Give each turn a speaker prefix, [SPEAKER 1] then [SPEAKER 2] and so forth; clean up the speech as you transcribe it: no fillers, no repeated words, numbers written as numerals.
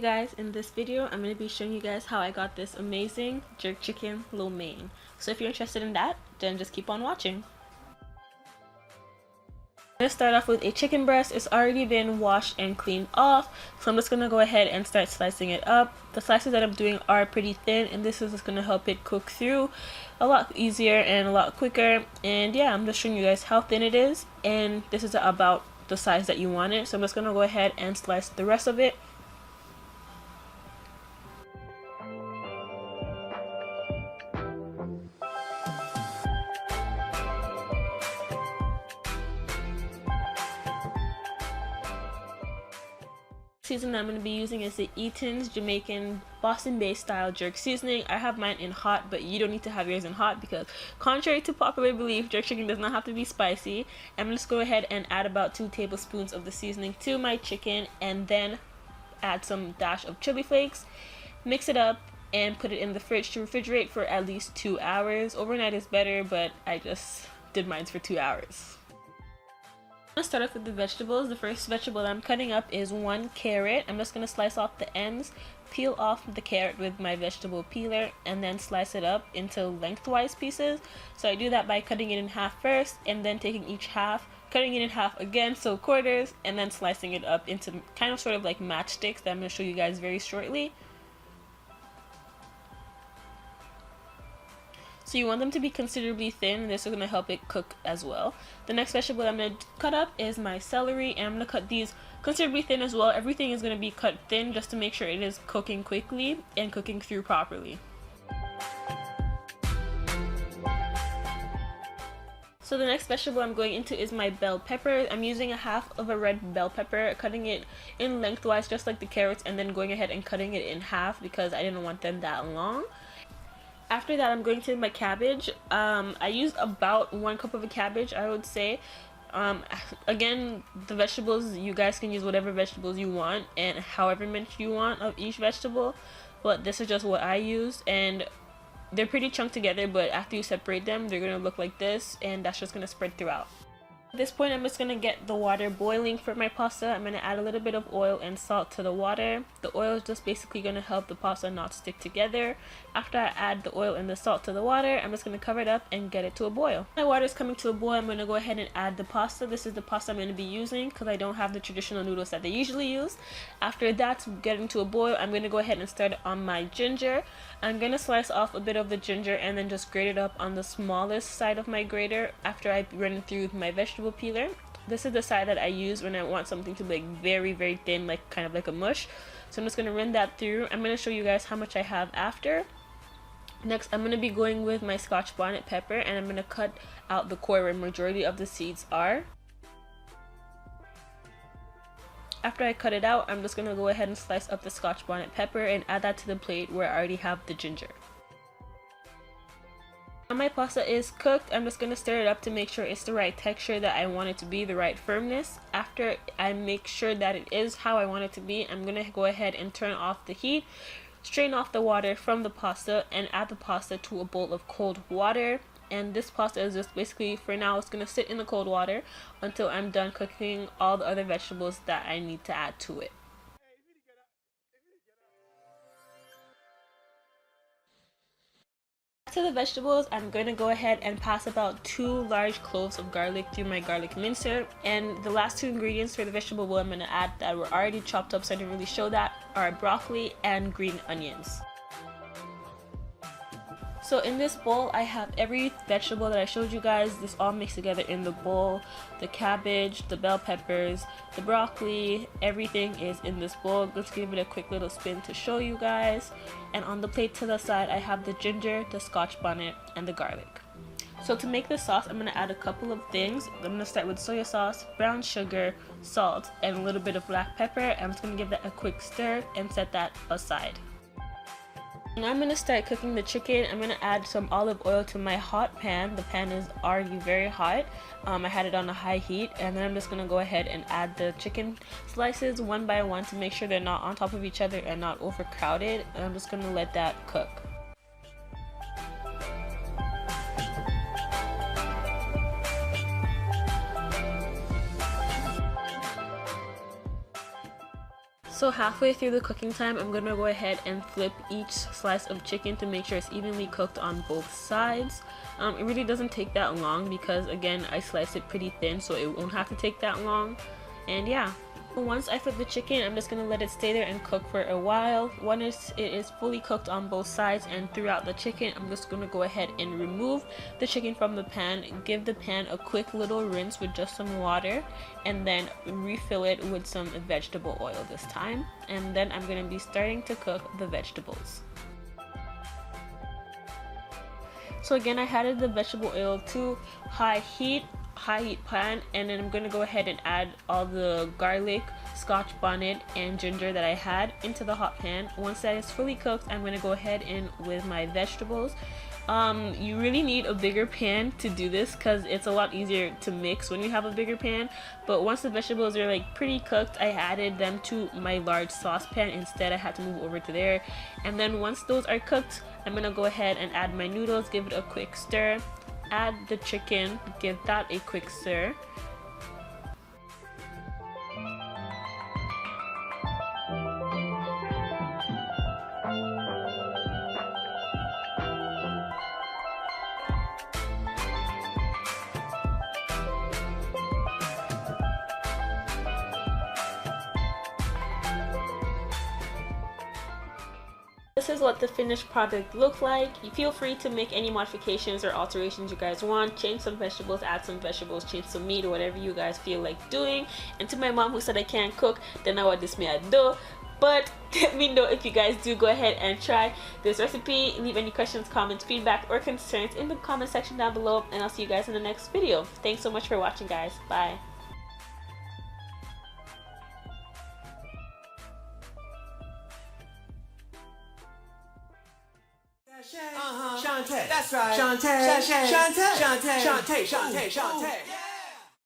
[SPEAKER 1] guys, in this video I'm going to be showing you guys how I got this amazing jerk chicken lo mein. So if you're interested in that, then just keep on watching. I'm going to start off with a chicken breast. It's already been washed and cleaned off, so I'm just going to go ahead and start slicing it up. The slices that I'm doing are pretty thin, and this is just going to help it cook through a lot easier and a lot quicker. And yeah, I'm just showing you guys how thin it is, and this is about the size that you want it. So I'm just going to go ahead and slice the rest of it. Season that I'm going to be using is the Eaton's Jamaican Boston-based style jerk seasoning. I have mine in hot, but you don't need to have yours in hot because contrary to popular belief, jerk chicken does not have to be spicy. I'm going to go ahead and add about 2 tablespoons of the seasoning to my chicken, and then add some dash of chili flakes, mix it up, and put it in the fridge to refrigerate for at least 2 hours. Overnight is better, but I just did mine for 2 hours. I'm going to start off with the vegetables. The first vegetable that I'm cutting up is 1 carrot. I'm just going to slice off the ends, peel off the carrot with my vegetable peeler, and then slice it up into lengthwise pieces. So I do that by cutting it in half first, and then taking each half, cutting it in half again, so quarters, and then slicing it up into kind of sort of like matchsticks that I'm going to show you guys very shortly. So you want them to be considerably thin, and this is going to help it cook as well. The next vegetable I'm going to cut up is my celery, and I'm going to cut these considerably thin as well. Everything is going to be cut thin just to make sure it is cooking quickly and cooking through properly. So the next vegetable I'm going into is my bell pepper. I'm using a half of a red bell pepper, cutting it in lengthwise just like the carrots, and then going ahead and cutting it in half because I didn't want them that long. After that, I'm going to my cabbage. I used about 1 cup of a cabbage, I would say. Again, the vegetables, you guys can use whatever vegetables you want and however much you want of each vegetable, but this is just what I used, and they're pretty chunked together, but after you separate them, they're going to look like this, and that's just going to spread throughout. At this point, I'm just going to get the water boiling for my pasta. I'm going to add a little bit of oil and salt to the water. The oil is just basically going to help the pasta not stick together. After I add the oil and the salt to the water, I'm just going to cover it up and get it to a boil. My water is coming to a boil. I'm going to go ahead and add the pasta. This is the pasta I'm going to be using because I don't have the traditional noodles that they usually use. After that's getting to a boil, I'm going to go ahead and start on my ginger. I'm going to slice off a bit of the ginger and then just grate it up on the smallest side of my grater after I run it through my vegetable peeler. This is the side that I use when I want something to be like very very thin, like kind of like a mush. So I'm just going to run that through. I'm going to show you guys how much I have after. Next, I'm going to be going with my scotch bonnet pepper, and I'm going to cut out the core where majority of the seeds are. After I cut it out, I'm just going to go ahead and slice up the scotch bonnet pepper and add that to the plate where I already have the ginger. Now my pasta is cooked. I'm just going to stir it up to make sure it's the right texture that I want it to be, the right firmness. After I make sure that it is how I want it to be, I'm going to go ahead and turn off the heat, strain off the water from the pasta, and add the pasta to a bowl of cold water. And this pasta is just basically, for now, it's going to sit in the cold water until I'm done cooking all the other vegetables that I need to add to it. To the vegetables, I'm going to go ahead and pass about 2 large cloves of garlic through my garlic mincer. And the last 2 ingredients for the vegetable bowl I'm going to add that were already chopped up, so I didn't really show that, are broccoli and green onions. So in this bowl, I have every vegetable that I showed you guys. This all mixed together in the bowl. The cabbage, the bell peppers, the broccoli, everything is in this bowl. Let's give it a quick little spin to show you guys. And on the plate to the side, I have the ginger, the scotch bonnet, and the garlic. So to make this sauce, I'm going to add a couple of things. I'm going to start with soy sauce, brown sugar, salt, and a little bit of black pepper. I'm just going to give that a quick stir and set that aside. Now I'm going to start cooking the chicken. I'm going to add some olive oil to my hot pan. The pan is already very hot. I had it on a high heat, and then I'm just going to go ahead and add the chicken slices one by one to make sure they're not on top of each other and not overcrowded. And I'm just going to let that cook. So halfway through the cooking time, I'm gonna go ahead and flip each slice of chicken to make sure it's evenly cooked on both sides. It really doesn't take that long because again I slice it pretty thin, so it won't have to take that long. And yeah, once I flip the chicken, I'm just gonna let it stay there and cook for a while. Once it is fully cooked on both sides and throughout the chicken, I'm just gonna go ahead and remove the chicken from the pan, give the pan a quick little rinse with just some water, and then refill it with some vegetable oil this time. And then I'm gonna be starting to cook the vegetables. So again, I added the vegetable oil to high heat pan, and then I'm gonna go ahead and add all the garlic, scotch bonnet, and ginger that I had into the hot pan. Once that is fully cooked, I'm gonna go ahead in with my vegetables. You really need a bigger pan to do this because it's a lot easier to mix when you have a bigger pan. But once the vegetables are like pretty cooked, I added them to my large saucepan. Instead, I had to move over to there. And then once those are cooked, I'm gonna go ahead and add my noodles, give it a quick stir, add the chicken, give that a quick stir. This is what the finished product looks like. You feel free to make any modifications or alterations you guys want. Change some vegetables, add some vegetables, change some meat, or whatever you guys feel like doing. And to my mom who said I can't cook, then now what this may I do. But let me know if you guys do go ahead and try this recipe. Leave any questions, comments, feedback, or concerns in the comment section down below. And I'll see you guys in the next video. Thanks so much for watching, guys. Bye.
[SPEAKER 2] Shantae. That's right. Shantae. Shantae. Shantae. Shantae. Shantae. Shantae.